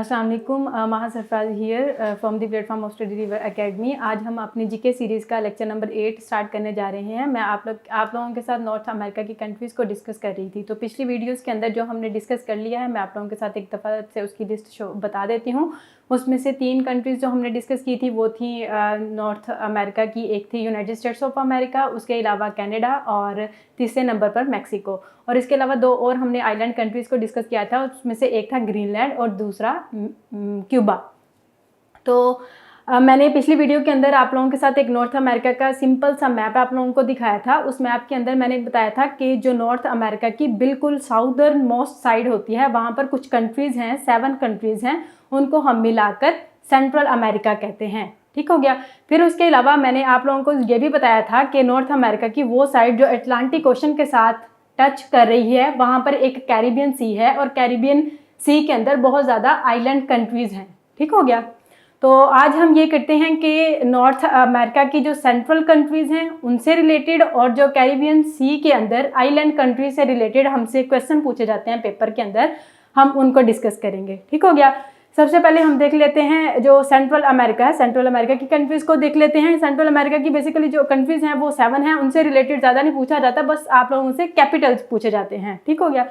अस्सलाम वालेकुम, माहा Sarfaraz here from the platform of study river academy. आज हम अपनी जीके सीरीज़ का लेक्चर नंबर 8 स्टार्ट करने जा रहे हैं। मैं आप लोगों के साथ नॉर्थ अमेरिका की कंट्रीज़ को डिस्कस कर रही थी। तो पिछली वीडियोस के अंदर जो हमने डिस्कस कर लिया है, मैं आप लोगों के साथ एक दफ़ा से उसकी लिस्ट बता देती हूँ। उसमें से 3 कंट्रीज़ जो हमने डिस्कस की थी वो थी नॉर्थ अमेरिका की, एक थी यूनाइटेड स्टेट्स ऑफ अमेरिका, उसके अलावा कनाडा और तीसरे नंबर पर मैक्सिको। और इसके अलावा 2 और हमने आइलैंड कंट्रीज़ को डिस्कस किया था, उसमें से एक था ग्रीनलैंड और दूसरा क्यूबा। तो मैंने पिछली वीडियो के अंदर आप लोगों के साथ एक नॉर्थ अमेरिका का सिंपल सा मैप आप लोगों को दिखाया था। उस मैप के अंदर मैंने बताया था कि जो नॉर्थ अमेरिका की बिल्कुल साउदर्न मोस्ट साइड होती है, वहाँ पर कुछ कंट्रीज़ हैं, 7 कंट्रीज़ हैं, उनको हम मिलाकर सेंट्रल अमेरिका कहते हैं। ठीक हो गया। फिर उसके अलावा मैंने आप लोगों को ये भी बताया था कि नॉर्थ अमेरिका की वो साइड जो अटलांटिक ओशन के साथ टच कर रही है, वहाँ पर एक कैरिबियन सी है और कैरिबियन सी के अंदर बहुत ज़्यादा आइलैंड कंट्रीज़ हैं। ठीक हो गया। तो आज हम ये करते हैं कि नॉर्थ अमेरिका की जो सेंट्रल कंट्रीज़ हैं उनसे रिलेटेड और जो कैरिबियन सी के अंदर आइलैंड कंट्रीज से रिलेटेड हमसे क्वेश्चन पूछे जाते हैं पेपर के अंदर, हम उनको डिस्कस करेंगे। ठीक हो गया। सबसे पहले हम देख लेते हैं जो सेंट्रल अमेरिका है, सेंट्रल अमेरिका की कंट्रीज़ को देख लेते हैं। सेंट्रल अमेरिका की बेसिकली जो कंट्रीज़ हैं वो 7 हैं, उनसे रिलेटेड ज़्यादा नहीं पूछा जाता, बस आप लोगों से कैपिटल्स पूछे जाते हैं। ठीक हो गया।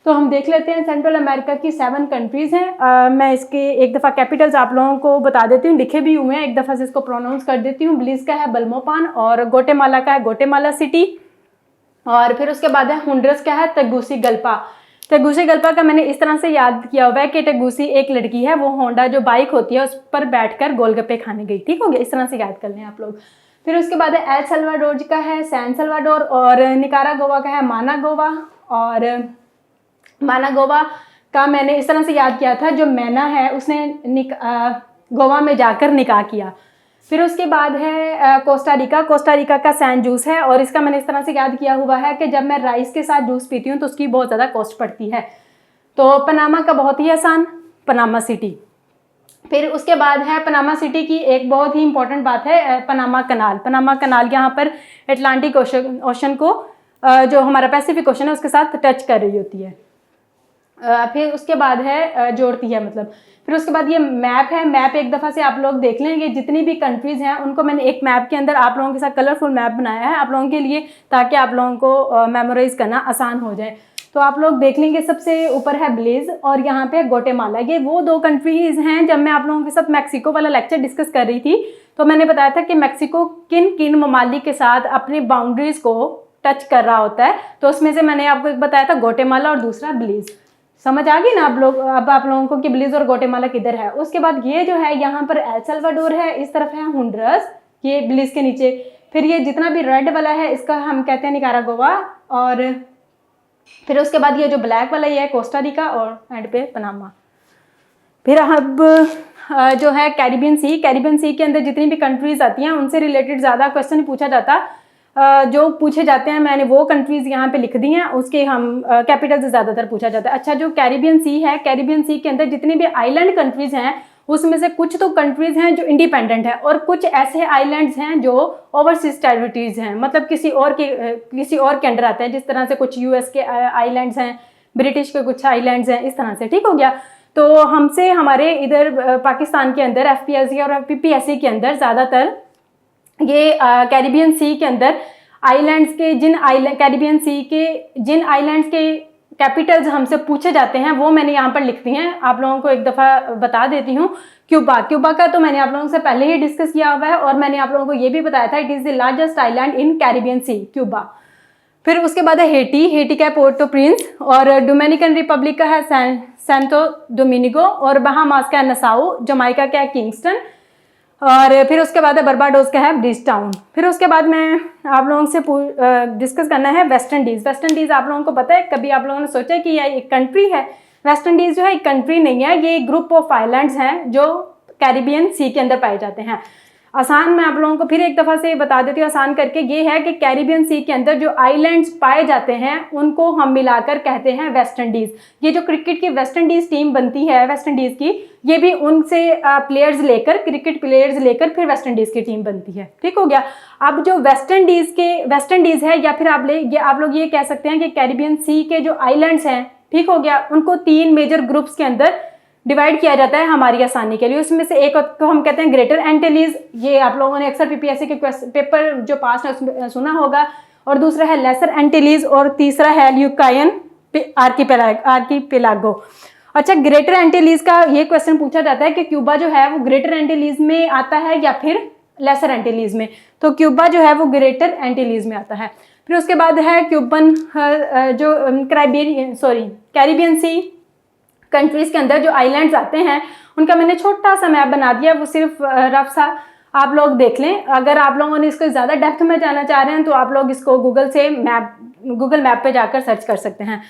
तो हम देख लेते हैं सेंट्रल अमेरिका की 7 कंट्रीज़ हैं। मैं इसके एक दफ़ा कैपिटल्स आप लोगों को बता देती हूँ, लिखे भी हुए हैं, एक दफ़ा से इसको प्रोनाउंस कर देती हूँ। ब्लिज़ का है बल्मोपान और ग्वाटेमाला का है ग्वाटेमाला सिटी। और फिर उसके बाद है होंडुरस का है तेगुसिगल्पा। तेगुसिगल्पा का मैंने इस तरह से याद किया हुआ है कि तेगुसी एक लड़की है, वो होंडा जो बाइक होती है उस पर बैठकर गोलगप्पे खाने गई। ठीक हो गया, इस तरह से याद कर लें आप लोग। फिर उसके बाद है एल सल्वाडोर का है सैन सल्वाडोर और निकारागुआ का है मानागुआ। और मानागुआ का मैंने इस तरह से याद किया था, जो मैना है उसने गोवा में जाकर निकाह किया। फिर उसके बाद है कोस्टा रिका। कोस्टा रिका का सैन जूस है और इसका मैंने इस तरह से याद किया हुआ है कि जब मैं राइस के साथ जूस पीती हूँ तो उसकी बहुत ज़्यादा कॉस्ट पड़ती है। तो पनामा का बहुत ही आसान, पनामा सिटी। फिर उसके बाद है पनामा सिटी की एक बहुत ही इंपॉर्टेंट बात है पनामा कनाल। पनामा कनाल यहाँ पर अटलांटिक ओशन को जो हमारा पैसिफिक ओशन है उसके साथ टच कर रही होती है। फिर उसके बाद है जोड़ती है मतलब। फिर उसके बाद ये मैप है, मैप एक दफ़ा से आप लोग देख लेंगे। जितनी भी कंट्रीज़ हैं उनको मैंने एक मैप के अंदर आप लोगों के साथ कलरफुल मैप बनाया है आप लोगों के लिए, ताकि आप लोगों को मेमोराइज करना आसान हो जाए। तो आप लोग देख लेंगे, सबसे ऊपर है ब्लिज़ और यहाँ पे ग्वाटेमाला। ये वो 2 कंट्रीज़ हैं। जब मैं आप लोगों के साथ मैक्सिको वाला लेक्चर डिस्कस कर रही थी तो मैंने बताया था कि मैक्सिको किन किन ममालिक के साथ अपनी बाउंड्रीज़ को टच कर रहा होता है। तो उसमें से मैंने आपको एक बताया था ग्वाटेमाला और दूसरा ब्लिज़। समझ आ गई ना आप लोग, अब आप लोगों को कि ब्लिज़ और ग्वाटेमाला किधर है। उसके बाद ये जो है यहाँ पर एल सल्वाडोर है, इस तरफ है होंडुरस, ये ब्लिज़ के नीचे। फिर ये जितना भी रेड वाला है इसका हम कहते हैं निकारागुआ। और फिर उसके बाद ये जो ब्लैक वाला ये है कोस्टा रिका और एंड पे पनामा। फिर अब जो है कैरिबियन सी। कैरिबियन सी के अंदर जितनी भी कंट्रीज़ आती हैं उनसे रिलेटेड ज़्यादा क्वेश्चन पूछा जाता, जो पूछे जाते हैं मैंने वो कंट्रीज़ यहाँ पे लिख दी हैं, उसके हम कैपिटल से ज़्यादातर पूछा जाता है। अच्छा, जो कैरिबियन सी है, कैरिबियन सी के अंदर जितनी भी आइलैंड कंट्रीज़ हैं उसमें से कुछ तो कंट्रीज़ हैं जो इंडिपेंडेंट है और कुछ ऐसे आइलैंड्स हैं जो ओवरसीज टेरिटरीज़ हैं, मतलब किसी और के अंडर आते हैं। जिस तरह से कुछ यूएस के आइलैंड्स हैं, ब्रिटिश के कुछ आइलैंड्स हैं, इस तरह से। ठीक हो गया। तो हमसे हमारे इधर पाकिस्तान के अंदर एफपीएससी और पीपीएससी के अंदर ज़्यादातर ये कैरिबियन सी के अंदर आइलैंड्स के कैरिबियन सी के जिन आइलैंड्स के कैपिटल्स हमसे पूछे जाते हैं वो मैंने यहाँ पर लिख दी हैं। आप लोगों को एक दफ़ा बता देती हूँ। क्यूबा का तो मैंने आप लोगों से पहले ही डिस्कस किया हुआ है और मैंने आप लोगों को ये भी बताया था, it is the largest island in Caribbean Sea, Cuba. फिर उसके बाद है हेटी का है पोर्टो प्रिंस और डोमिनिकन रिपब्लिक का है सैंतो डोमिनिगो और बहामास का है नसाउ, जमाइका का है किंगस्टन और फिर उसके बाद है बर्बाडोस का है ब्रिजटाउन। फिर उसके बाद मैं आप लोगों से डिस्कस करना है वेस्ट इंडीज़। वेस्ट इंडीज़ आप लोगों को पता है, कभी आप लोगों ने सोचा कि यह एक कंट्री है? वेस्ट इंडीज़ जो है एक कंट्री नहीं है, ये एक ग्रुप ऑफ आइलैंड्स हैं जो कैरिबियन सी के अंदर पाए जाते हैं। आसान मैं आप लोगों को फिर एक दफ़ा से बता देती हूँ आसान करके, ये है कि कैरिबियन सी के अंदर जो आइलैंड्स पाए जाते हैं उनको हम मिलाकर कहते हैं वेस्ट इंडीज़। ये जो क्रिकेट की वेस्ट इंडीज़ टीम बनती है वेस्ट इंडीज़ की, ये भी उनसे क्रिकेट प्लेयर्स लेकर फिर वेस्ट इंडीज़ की टीम बनती है। ठीक हो गया। अब जो वेस्ट इंडीज़ है, या फिर आप लोग ये कह सकते हैं कि कैरिबियन सी के जो आइलैंड्स हैं, ठीक हो गया, उनको 3 मेजर ग्रुप्स के अंदर डिवाइड किया जाता है हमारी आसानी के लिए। उसमें से एक को हम कहते हैं ग्रेटर एंटिलीज, ये आप लोगों ने अक्सर पीपीएससी के पेपर जो पास है उसमें सुना होगा, और दूसरा है लेसर एंटिलीज, और तीसरा है ल्यूकायन आर्कीपेलागो। अच्छा, ग्रेटर एंटिलीज का ये क्वेश्चन पूछा जाता है कि क्यूबा जो है वो ग्रेटर एंटिलीज में आता है या फिर लेसर एंटिलीज में, तो क्यूबा जो है वो ग्रेटर एंटिलीज में आता है। फिर उसके बाद है क्यूबन जो कैरिबियन सी कंट्रीज़ के अंदर जो आइलैंड्स आते हैं उनका मैंने छोटा सा मैप बना दिया, वो सिर्फ रफ सा आप लोग देख लें। अगर आप लोगों ने इसको ज़्यादा डेप्थ में जाना चाह रहे हैं तो आप लोग इसको गूगल मैप पे जाकर सर्च कर सकते हैं।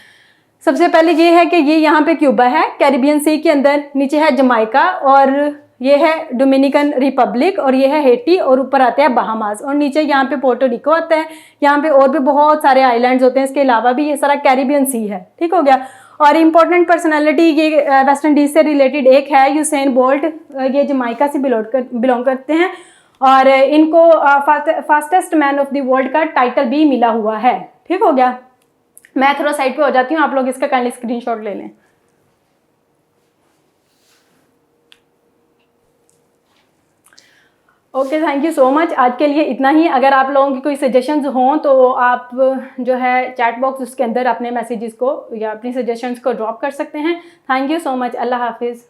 सबसे पहले ये है कि ये यहाँ पे क्यूबा है कैरिबियन सी के अंदर, नीचे है जमाइका, और ये है डोमिनिकन रिपब्लिक, और ये है हेटी, और ऊपर आते हैं बहामास, और नीचे यहाँ पे पोर्टो रिको आता है। यहाँ पे और भी बहुत सारे आइलैंड्स होते हैं, इसके अलावा भी ये सारा कैरिबियन सी है। ठीक हो गया। और इम्पोर्टेंट पर्सनालिटी ये वेस्ट इंडीज से रिलेटेड एक है यूसेन बोल्ट, ये जमाइका से बिलोंग करते हैं, और इनको fastest man of the world का टाइटल भी मिला हुआ है। ठीक हो गया। मैं थोड़ा साइड पे हो जाती हूँ, आप लोग इसका काइंडली स्क्रीनशॉट ले लें। Okay, thank you so much. आज के लिए इतना ही। अगर आप लोगों की कोई सजेशंस हों तो आप जो है चैट बॉक्स उसके अंदर अपने मैसेजेस को या अपनी सजेशंस को ड्रॉप कर सकते हैं। Thank you so much. अल्लाह हाफिज़।